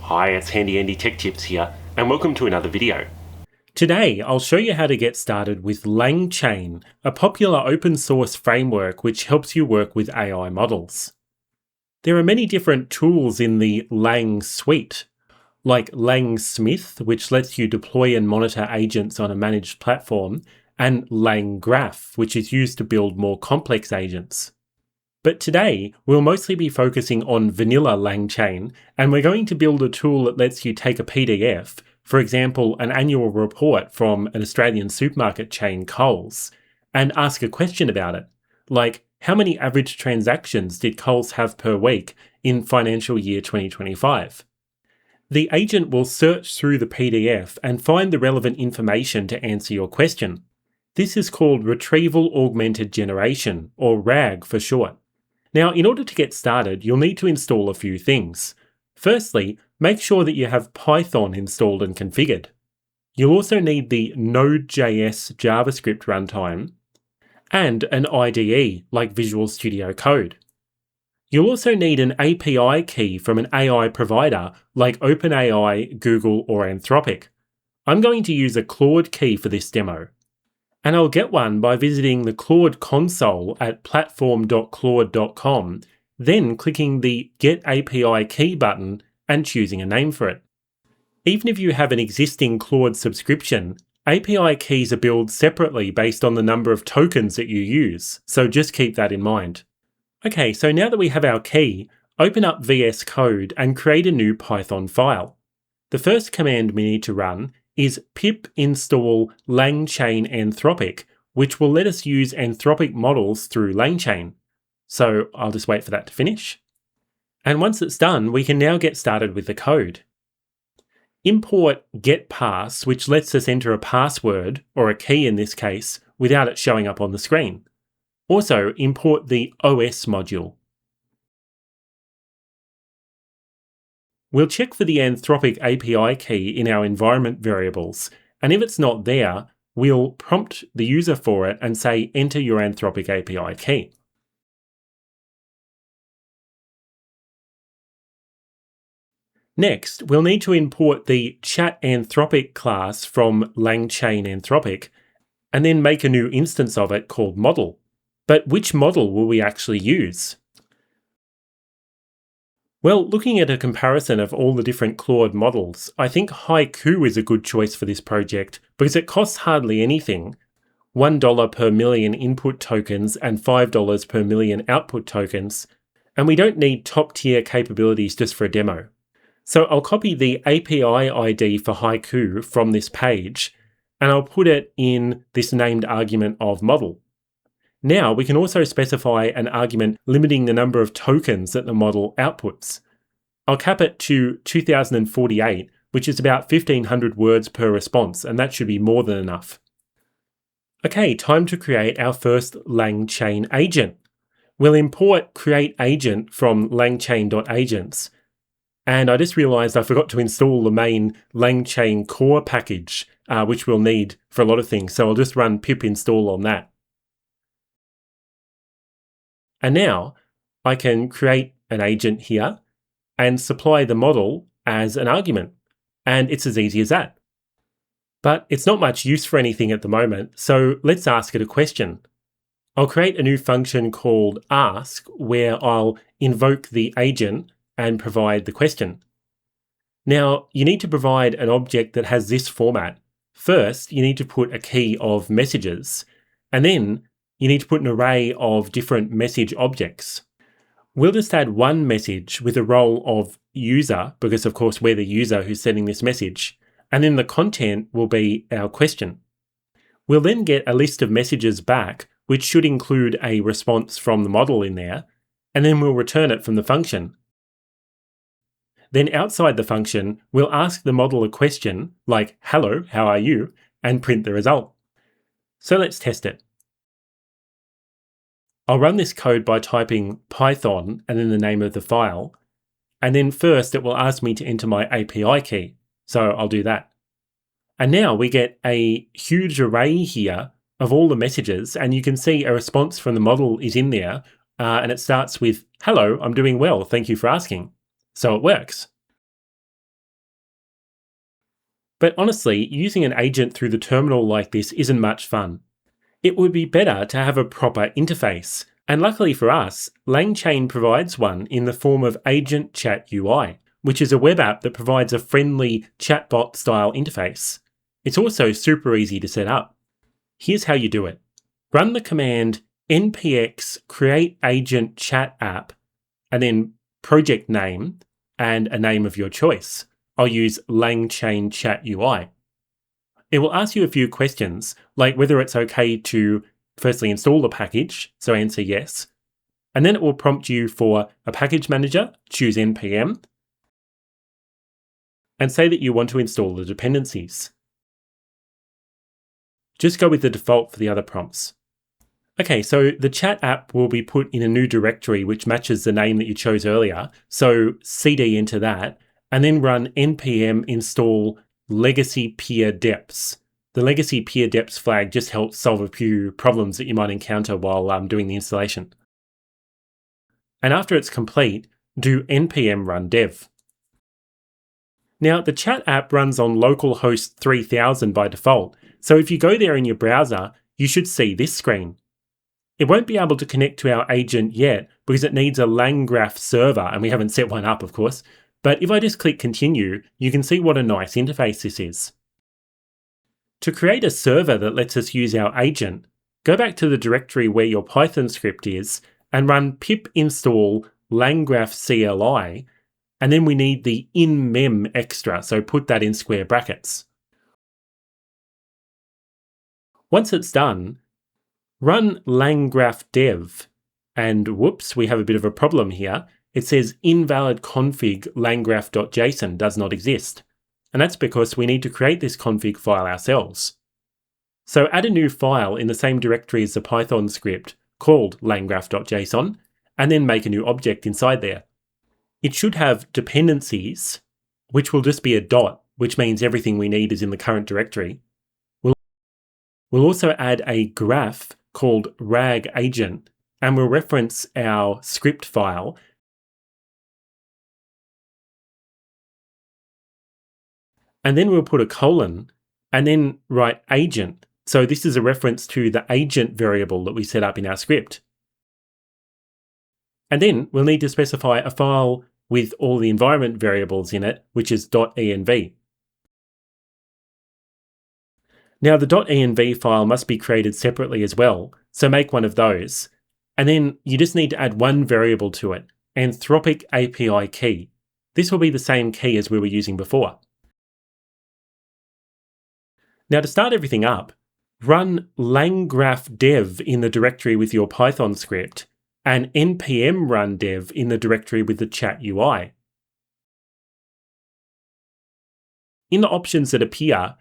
Hi, it's Handy Andy Tech Tips here, and welcome to another video. Today, I'll show you how to get started with LangChain, a popular open source framework which helps you work with AI models. There are many different tools in the Lang suite, like LangSmith, which lets you deploy and monitor agents on a managed platform, and LangGraph, which is used to build more complex agents. But today, we'll mostly be focusing on vanilla LangChain, and we're going to build a tool that lets you take a PDF, for example, an annual report from an Australian supermarket chain, Coles, and ask a question about it, like how many average transactions did Coles have per week in financial year 2025? The agent will search through the PDF and find the relevant information to answer your question. This is called retrieval augmented generation, or RAG for short. Now, in order to get started, you'll need to install a few things. Firstly, make sure that you have Python installed and configured. You'll also need the Node.js JavaScript runtime and an IDE like Visual Studio Code. You'll also need an API key from an AI provider like OpenAI, Google, or Anthropic. I'm going to use a Claude key for this demo. And I'll get one by visiting the Claude console at platform.claude.com, then clicking the Get API Key button and choosing a name for it. Even if you have an existing Claude subscription, API keys are billed separately based on the number of tokens that you use, so just keep that in mind. Okay, so now that we have our key, open up VS Code and create a new Python file. The first command we need to run is pip install LangChain Anthropic, which will let us use Anthropic models through LangChain. So I'll just wait for that to finish. And once it's done, we can now get started with the code. Import getPass, which lets us enter a password, or a key in this case, without it showing up on the screen. Also, import the OS module. We'll check for the Anthropic API key in our environment variables, and if it's not there, we'll prompt the user for it and say, enter your Anthropic API key. Next, we'll need to import the chatAnthropic class from LangChain Anthropic, and then make a new instance of it called model. But which model will we actually use? Well, looking at a comparison of all the different Claude models, I think Haiku is a good choice for this project because it costs hardly anything, $1 per million input tokens and $5 per million output tokens, and we don't need top-tier capabilities just for a demo. So I'll copy the API ID for Haiku from this page, and I'll put it in this named argument of model. Now we can also specify an argument limiting the number of tokens that the model outputs. I'll cap it to 2048, which is about 1500 words per response, and that should be more than enough. Okay, time to create our first LangChain agent. We'll import create agent from langchain.agents. And I just realized I forgot to install the main LangChain core package, which we'll need for a lot of things. So I'll just run pip install on that. And now I can create an agent here and supply the model as an argument. And it's as easy as that. But it's not much use for anything at the moment, so let's ask it a question. I'll create a new function called ask where I'll invoke the agent and provide the question. Now, you need to provide an object that has this format. First, you need to put a key of messages, and then you need to put an array of different message objects. We'll just add one message with a role of user, because of course we're the user who's sending this message, and then the content will be our question. We'll then get a list of messages back, which should include a response from the model in there, and then we'll return it from the function. Then outside the function, we'll ask the model a question like, hello, how are you? And print the result. So let's test it. I'll run this code by typing Python and then the name of the file. And then first it will ask me to enter my API key. So I'll do that. And now we get a huge array here of all the messages. And you can see a response from the model is in there. And it starts with, hello, I'm doing well. Thank you for asking. So it works. But honestly, using an agent through the terminal like this isn't much fun. It would be better to have a proper interface, and luckily for us, LangChain provides one in the form of Agent Chat UI, which is a web app that provides a friendly chatbot style interface. It's also super easy to set up. Here's how you do it. Run the command npx create agent chat app, and then project name and a name of your choice. I'll use LangChain Chat UI. It will ask you a few questions, like whether it's okay to firstly install the package, so answer yes, and then it will prompt you for a package manager, choose npm, and say that you want to install the dependencies. Just go with the default for the other prompts. Okay, so the chat app will be put in a new directory which matches the name that you chose earlier, so cd into that, and then run npm install legacy peer deps. The legacy peer deps flag just helps solve a few problems that you might encounter while doing the installation. And after it's complete, do npm run dev. Now, the chat app runs on localhost 3000 by default, so if you go there in your browser, you should see this screen. It won't be able to connect to our agent yet because it needs a LangGraph server, and we haven't set one up, of course. But if I just click continue, you can see what a nice interface this is. To create a server that lets us use our agent, go back to the directory where your Python script is and run pip install LangGraph CLI, and then we need the in-mem extra, so put that in square brackets. Once it's done, run LangGraph dev, and whoops, we have a bit of a problem here. It says invalid config langgraph.json does not exist. And that's because we need to create this config file ourselves. So add a new file in the same directory as the Python script called langgraph.json, and then make a new object inside there. It should have dependencies, which will just be a dot, which means everything we need is in the current directory. We'll also add a graph called rag agent, and we'll reference our script file. And then we'll put a colon and then write agent. So this is a reference to the agent variable that we set up in our script. And then we'll need to specify a file with all the environment variables in it, which is .env. Now the .env file must be created separately as well, so make one of those. And then you just need to add one variable to it, Anthropic API key. This will be the same key as we were using before. Now to start everything up, run LangGraph dev in the directory with your Python script and npm run dev in the directory with the chat UI. In the options that appear,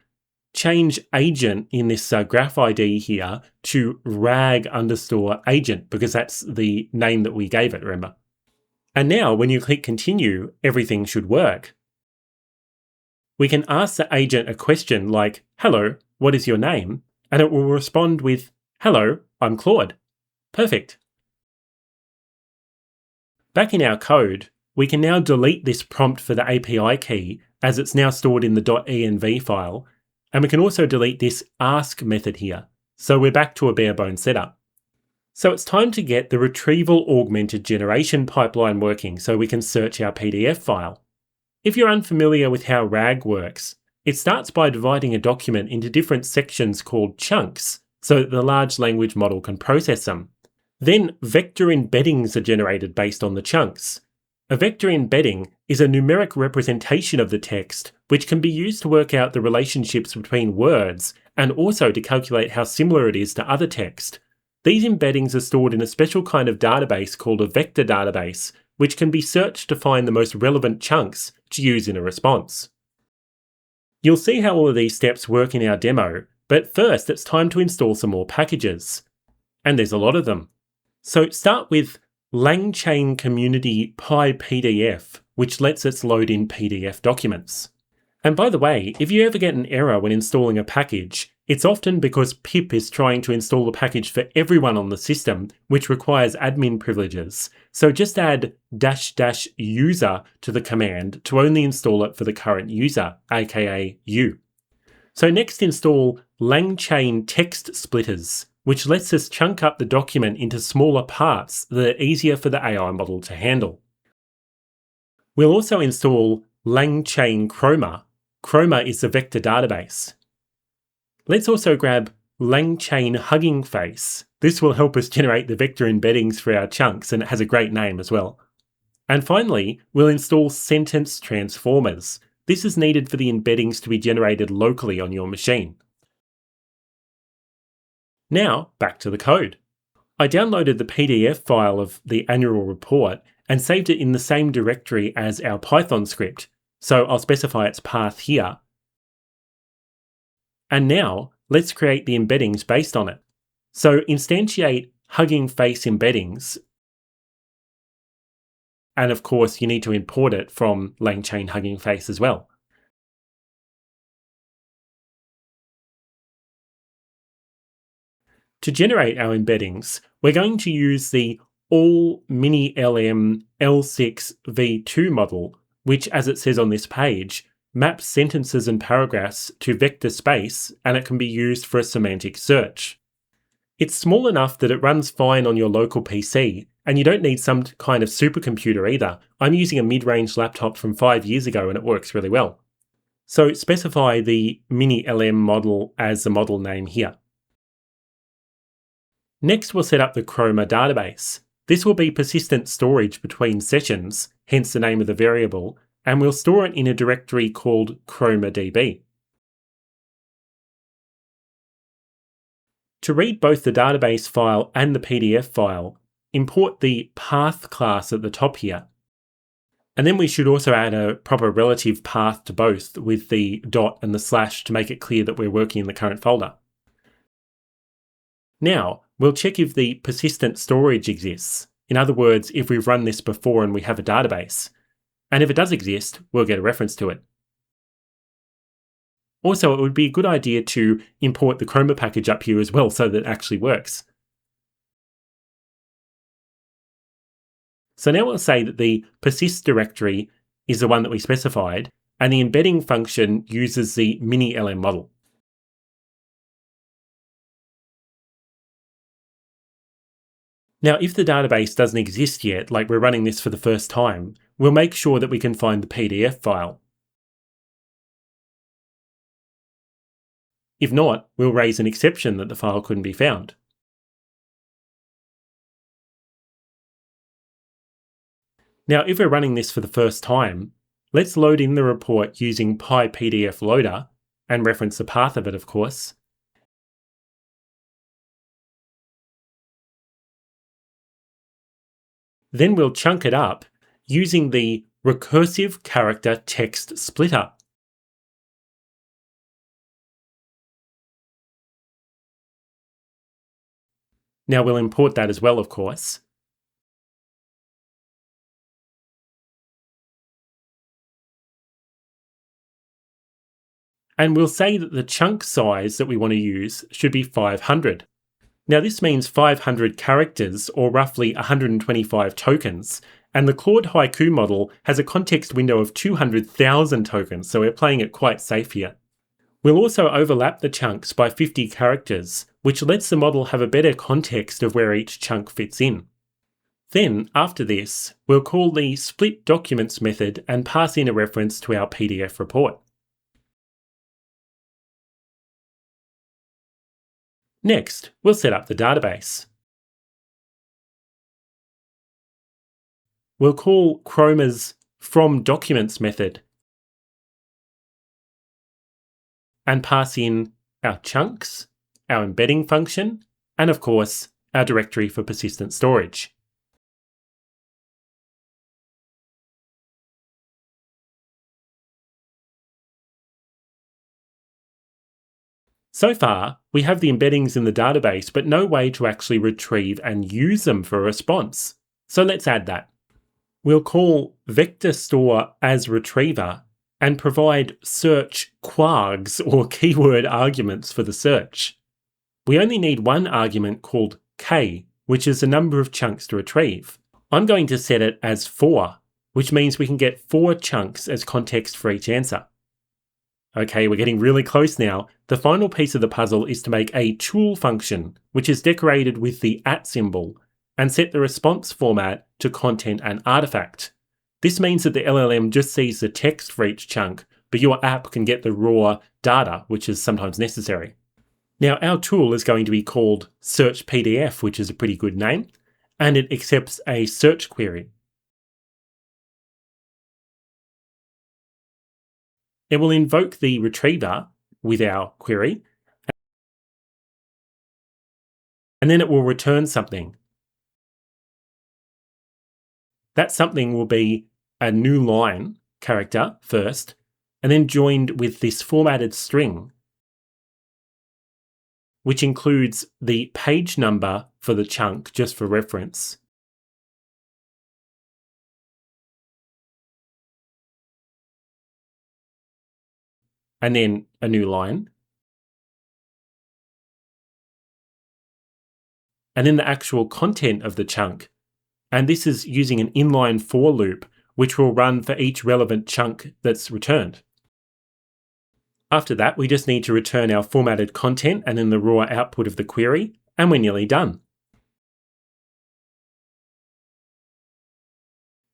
change agent in this graph ID here to rag_agent because that's the name that we gave it, remember? And now when you click continue, everything should work. We can ask the agent a question like, hello, what is your name? And it will respond with, hello, I'm Claude. Perfect. Back in our code, we can now delete this prompt for the API key as it's now stored in the .env file. And we can also delete this ask method here. So we're back to a bare bones setup. So it's time to get the retrieval augmented generation pipeline working so we can search our PDF file. If you're unfamiliar with how RAG works, it starts by dividing a document into different sections called chunks so that the large language model can process them. Then vector embeddings are generated based on the chunks. A vector embedding is a numeric representation of the text which can be used to work out the relationships between words and also to calculate how similar it is to other text. These embeddings are stored in a special kind of database called a vector database, which can be searched to find the most relevant chunks to use in a response. You'll see how all of these steps work in our demo, but first it's time to install some more packages. And there's a lot of them. So start with LangChain Community PyPDF, which lets us load in PDF documents. And by the way, if you ever get an error when installing a package, it's often because pip is trying to install the package for everyone on the system, which requires admin privileges. So just add --user to the command to only install it for the current user, aka you. So next install LangChain text splitters, which lets us chunk up the document into smaller parts that are easier for the AI model to handle. We'll also install LangChain Chroma. Chroma is the vector database. Let's also grab LangChain HuggingFace. This will help us generate the vector embeddings for our chunks, and it has a great name as well. And finally, we'll install sentence transformers. This is needed for the embeddings to be generated locally on your machine. Now, back to the code. I downloaded the PDF file of the annual report and saved it in the same directory as our Python script, so I'll specify its path here. And now, let's create the embeddings based on it. So instantiate HuggingFace embeddings, and of course you need to import it from LangChain HuggingFace as well. To generate our embeddings, we're going to use the all mini-LM L6 v2 model, which, as it says on this page, maps sentences and paragraphs to vector space, and it can be used for a semantic search. It's small enough that it runs fine on your local PC, and you don't need some kind of supercomputer either. I'm using a mid-range laptop from 5 years ago and it works really well. So specify the mini-LM model as the model name here. Next, we'll set up the Chroma database. This will be persistent storage between sessions, hence the name of the variable, and we'll store it in a directory called ChromaDB. To read both the database file and the PDF file, import the path class at the top here. And then we should also add a proper relative path to both with the dot and the slash to make it clear that we're working in the current folder. Now, we'll check if the persistent storage exists. In other words, if we've run this before and we have a database. And if it does exist, we'll get a reference to it. Also, it would be a good idea to import the Chroma package up here as well so that it actually works. So now we'll say that the persist directory is the one that we specified, and the embedding function uses the mini-LM model. Now, if the database doesn't exist yet, like we're running this for the first time, we'll make sure that we can find the PDF file. If not, we'll raise an exception that the file couldn't be found. Now, if we're running this for the first time, let's load in the report using PyPDF loader and reference the path of it, of course. Then we'll chunk it up using the recursive character text splitter. Now we'll import that as well, of course. And we'll say that the chunk size that we want to use should be 500. Now this means 500 characters, or roughly 125 tokens, and the Claude Haiku model has a context window of 200,000 tokens, so we're playing it quite safe here. We'll also overlap the chunks by 50 characters, which lets the model have a better context of where each chunk fits in. Then, after this, we'll call the split documents method and pass in a reference to our PDF report. Next, we'll set up the database. We'll call Chroma's FromDocuments method and pass in our chunks, our embedding function, and of course, our directory for persistent storage. So far, we have the embeddings in the database, but no way to actually retrieve and use them for a response. So let's add that. We'll call vector store as retriever and provide search quargs or keyword arguments for the search. We only need one argument called k, which is the number of chunks to retrieve. I'm going to set it as 4, which means we can get 4 chunks as context for each answer. Okay, we're getting really close now. The final piece of the puzzle is to make a tool function, which is decorated with the @ symbol, and set the response format to content and artifact. This means that the LLM just sees the text for each chunk, but your app can get the raw data, which is sometimes necessary. Now, our tool is going to be called Search PDF, which is a pretty good name, and it accepts a search query. It will invoke the retriever with our query, and then it will return something. That something will be a new line character first, and then joined with this formatted string, which includes the page number for the chunk, just for reference. And then a new line. And then the actual content of the chunk. And this is using an inline for loop, which will run for each relevant chunk that's returned. After that, we just need to return our formatted content and then the raw output of the query, and we're nearly done.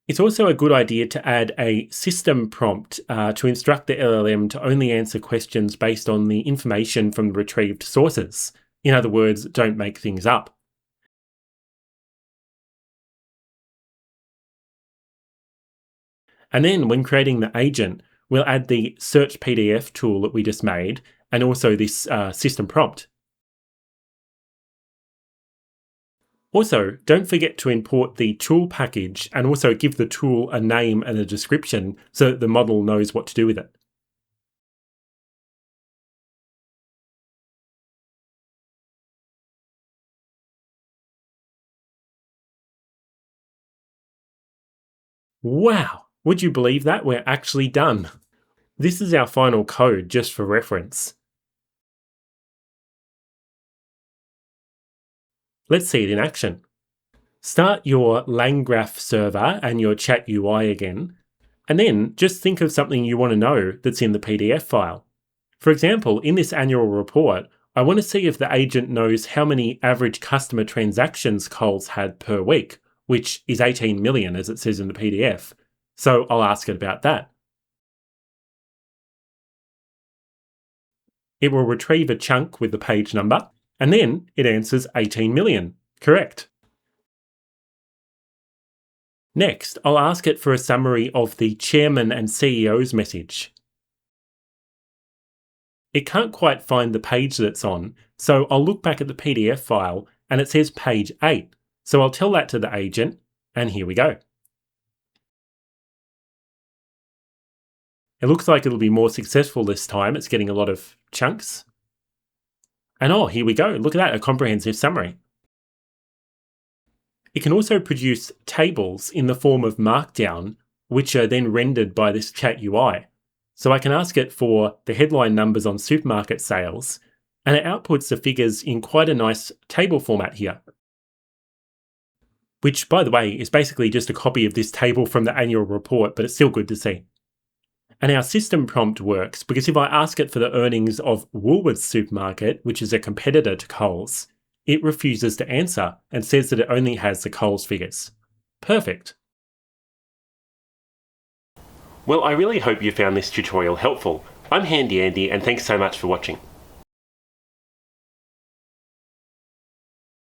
It's also a good idea to add a system prompt to instruct the LLM to only answer questions based on the information from the retrieved sources. In other words, don't make things up. And then when creating the agent, we'll add the Search PDF tool that we just made, and also this system prompt. Also, don't forget to import the tool package and also give the tool a name and a description so that the model knows what to do with it. Wow! Would you believe that? We're actually done. This is our final code, just for reference. Let's see it in action. Start your LangGraph server and your chat UI again, and then just think of something you want to know that's in the PDF file. For example, in this annual report, I want to see if the agent knows how many average customer transactions Coles had per week, which is 18 million as it says in the PDF. So I'll ask it about that. It will retrieve a chunk with the page number, and then it answers 18 million. Correct. Next, I'll ask it for a summary of the chairman and CEO's message. It can't quite find the page that it's on, so I'll look back at the PDF file and it says page 8. So I'll tell that to the agent, and here we go. It looks like it'll be more successful this time. It's getting a lot of chunks. And oh, here we go. Look at that, a comprehensive summary. It can also produce tables in the form of Markdown, which are then rendered by this chat UI. So I can ask it for the headline numbers on supermarket sales, and it outputs the figures in quite a nice table format here. Which, by the way, is basically just a copy of this table from the annual report, but it's still good to see. And our system prompt works because if I ask it for the earnings of Woolworths Supermarket, which is a competitor to Coles, it refuses to answer and says that it only has the Coles figures. Perfect. Well, I really hope you found this tutorial helpful. I'm Handy Andy, and thanks so much for watching.